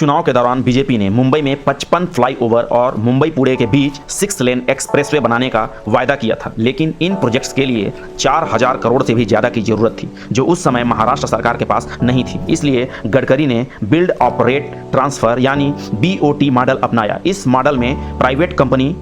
चुनाव के दौरान बीजेपी ने मुंबई में 55 फ्लाईओवर और मुंबई पुणे के बीच 6 लेन एक्सप्रेसवे बनाने का वायदा किया था, लेकिन इन प्रोजेक्ट्स के लिए 4000 करोड़ से भी ज़्यादा की जरूरत थी, जो उस समय महाराष्ट्र सरकार के पास नहीं थी। इसलिए गडकरी ने बिल्ड ऑपरेट ट्रांसफर यानी BOT मॉडल अपनाया। इस मॉडल में प्राइवेट कंपनी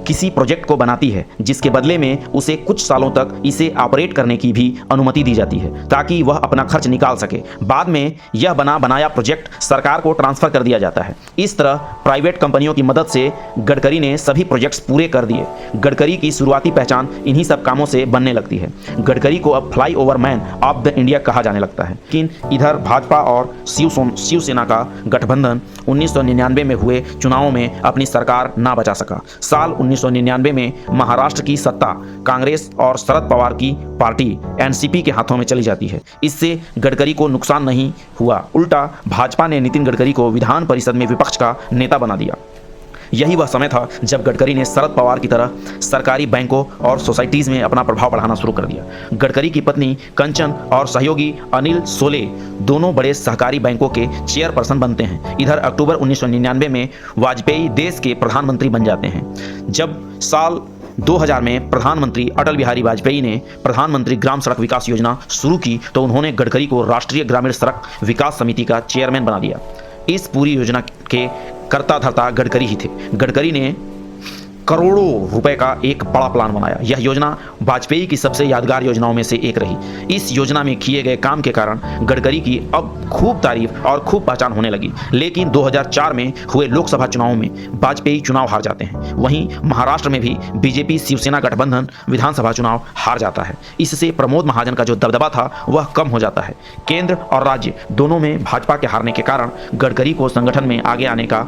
किसी प्रोजेक्ट को बनाती है, जिसके बदले में उसे कुछ सालों तक इसे ऑपरेट करने की भी अनुमति दी जाती है, ताकि वह अपना खर्च निकाल सके। बाद में यह बनाया प्रोजेक्ट सरकार को ट्रांसफर कर दिया जाता है। इस तरह प्राइवेट कंपनियों की मदद से गडकरी ने सभी प्रोजेक्ट्स पूरे कर दिए। गडकरी की शुरुआती पहचान इन्हीं सब कामों से बनने लगती है। गडकरी को अब flyover man of the India कहा जाने लगता है। लेकिन इधर भाजपा और शिवसेना का गठबंधन 1999 में हुए चुनावों में अपनी सरकार ना बचा सका। साल 1999 में महाराष्ट्र की सत्ता कांग्रेस और शरद पवार की पार्टी NCP के हाथों में चली जाती है। इससे गडकरी को नुकसान नहीं हुआ, उल्टा भाजपा ने नितिन गडकरी को विधान परिषद में विपक्ष का नेता बना दिया। यही वह समय था जब गडकरी ने शरद पवार की तरह सरकारी बैंकों और सोसाइटीज़ में अपना प्रभाव बढ़ाना शुरू कर दिया। गडकरी की पत्नी कंचन और सहयोगी अनिल सोले दोनों बड़े सहकारी बैंकों के चेयरपर्सन बनते हैं। इधर अक्टूबर 1999 में वाजपेयी देश के प्रधानमंत्री बन जाते हैं। जब साल 2000 में प्रधानमंत्री अटल बिहारी वाजपेयी ने प्रधानमंत्री ग्राम सड़क विकास योजना शुरू की, तो उन्होंने गडकरी को राष्ट्रीय ग्रामीण सड़क विकास समिति का चेयरमैन बना दिया। इस पूरी योजना के करता धरता गडकरी ही थे। गडकरी ने करोड़ों रुपए का एक बड़ा प्लान बनाया। यह योजना वाजपेयी की सबसे यादगार योजनाओं में से एक रही। इस योजना में किए गए काम के कारण गडकरी की अब खूब तारीफ और खूब पहचान होने लगी। लेकिन 2004 में हुए लोकसभा चुनावों में वाजपेयी चुनाव हार जाते हैं। वहीं महाराष्ट्र में भी बीजेपी शिवसेना गठबंधन विधानसभा चुनाव हार जाता है। इससे प्रमोद महाजन का जो दबदबा था वह कम हो जाता है। केंद्र और राज्य दोनों में भाजपा के हारने के कारण गडकरी को संगठन में आगे आने का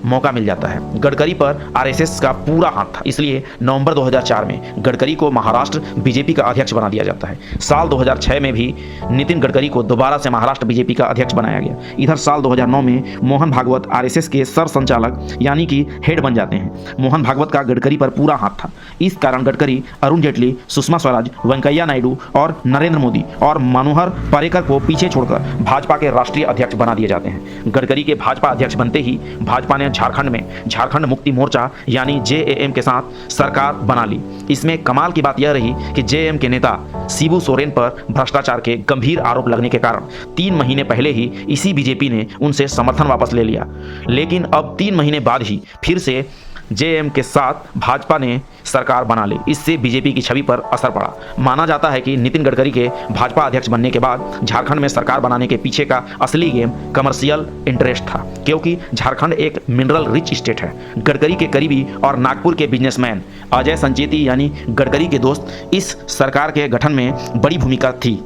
मौका मिल जाता है। गडकरी पर RSS का पूरा हाथ था, इसलिए नवंबर 2004 में गडकरी को महाराष्ट्र बीजेपी का अध्यक्ष बना दिया जाता है। साल 2006 में भी नितिन गडकरी को दोबारा से महाराष्ट्र बीजेपी का अध्यक्ष बनाया गया। इधर साल 2009 में मोहन भागवत RSS के सर संचालक यानी कि हेड बन जाते हैं। मोहन भागवत का गडकरी पर पूरा हाथ था। इस कारण गडकरी अरुण जेटली, सुषमा स्वराज, वेंकैया नायडू और नरेंद्र मोदी और मनोहर पर्रिकर को पीछे छोड़कर भाजपा के राष्ट्रीय अध्यक्ष बना दिए जाते हैं। गडकरी के भाजपा अध्यक्ष बनते ही भाजपा ने झारखंड में झारखंड मुक्ति मोर्चा यानी JAM के साथ सरकार बना ली। इसमें कमाल की बात यह रही कि JAM के नेता शिबू सोरेन पर भ्रष्टाचार के गंभीर आरोप लगने के कारण 3 महीने पहले ही इसी बीजेपी ने उनसे समर्थन वापस ले लिया। लेकिन अब 3 महीने बाद ही फिर से JAM के साथ भाजपा ने सरकार बना ली। इससे बीजेपी की छवि पर असर पड़ा। माना जाता है कि नितिन गडकरी के भाजपा अध्यक्ष बनने के बाद झारखंड में सरकार बनाने के पीछे का असली गेम कमर्शियल इंटरेस्ट था, क्योंकि झारखंड एक मिनरल रिच स्टेट है। गडकरी के करीबी और नागपुर के बिजनेसमैन अजय संचेती यानी गडकरी के दोस्त इस सरकार के गठन में बड़ी भूमिका थी,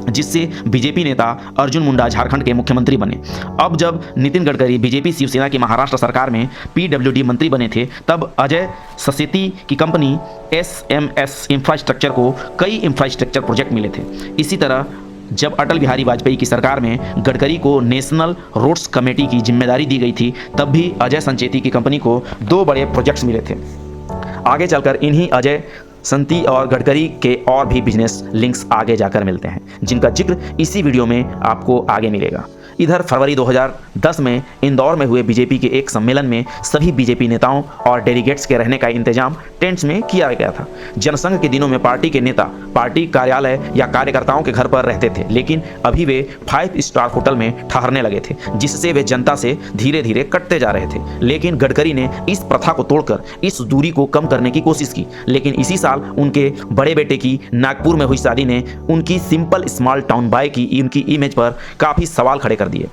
जिससे बीजेपी नेता अर्जुन मुंडा झारखंड के मुख्यमंत्री बने। अब जब नितिन गडकरी बीजेपी शिवसेना की महाराष्ट्र सरकार में PWD मंत्री बने थे, तब अजय संचेती की कंपनी SMS इंफ्रास्ट्रक्चर को कई इंफ्रास्ट्रक्चर प्रोजेक्ट मिले थे। इसी तरह जब अटल बिहारी वाजपेयी की सरकार में गडकरी को नेशनल रोड्स कमेटी की जिम्मेदारी दी गई थी, तब भी अजय संचेती की कंपनी को 2 बड़े प्रोजेक्ट्स मिले थे। आगे चलकर इन्हीं अजय संती और गडकरी के और भी बिजनेस लिंक्स आगे जाकर मिलते हैं, जिनका जिक्र इसी वीडियो में आपको आगे मिलेगा। इधर फरवरी 2010 में इंदौर में हुए बीजेपी के एक सम्मेलन में सभी बीजेपी नेताओं और डेलीगेट्स के रहने का इंतजाम टेंट्स में किया गया था। जनसंघ के दिनों में पार्टी के नेता पार्टी कार्यालय या कार्यकर्ताओं के घर पर रहते थे, लेकिन अभी वे 5 स्टार होटल में ठहरने लगे थे, जिससे वे जनता से धीरे धीरे कटते जा रहे थे। लेकिन गडकरी ने इस प्रथा को तोड़कर इस दूरी को कम करने की कोशिश की। लेकिन इसी साल उनके बड़े बेटे की नागपुर में हुई शादी ने उनकी सिंपल स्मॉल टाउन बॉय की उनकी इमेज पर काफ़ी सवाल खड़े कर दिए।